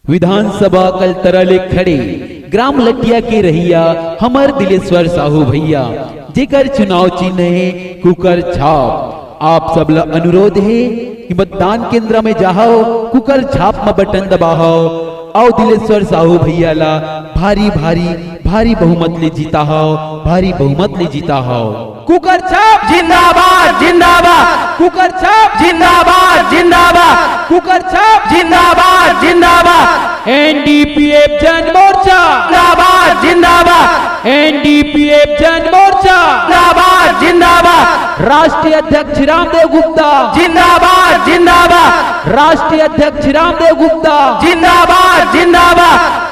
विधानसभा कल तरले खड़े ग्राम लटिया के रहिया हमर दिलेश्वर साहू भैया जेकर चुनाव चिन्ह है कुकर छाप। आप सब ला अनुरोध है कि मतदान केंद्र में जाओ, कुकर छाप में बटन दबाओ और दिलेश्वर साहू भैया ला भारी भारी भारी बहुमत ले जीता हो, भारी बहुमत ले जीता हो। कुकर छाप जिंदाबाद जिंदाबाद, कुकर छाप जिंदाबाद जिंदाबाद, कुकर छाप जिंदाबाद जिंदाबाद, एनडीपीएफ जन मोर्चा जिंदाबाद जिंदाबाद, एनडीपीएफ जन मोर्चा जिंदाबाद जिंदाबाद, राष्ट्रीय अध्यक्ष रामदेव गुप्ता जिंदाबाद जिंदाबाद, राष्ट्रीय अध्यक्ष रामदेव गुप्ता जिंदाबाद जिंदाबाद।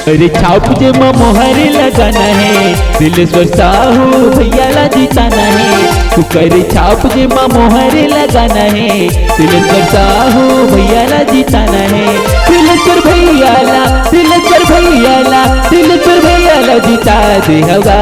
अरे छाप जे में मोहर लगाना है, दिलेश्वर साहू भैया ला जीताना है। कुकर छाप जे में मोहर लगाना है, दिलेश्वर साहू भैया ला जीताना है। दिलेश्वर भैया ला, दिलेश्वर भैया ला, दिलेश्वर भैया ला जीता दे हवा।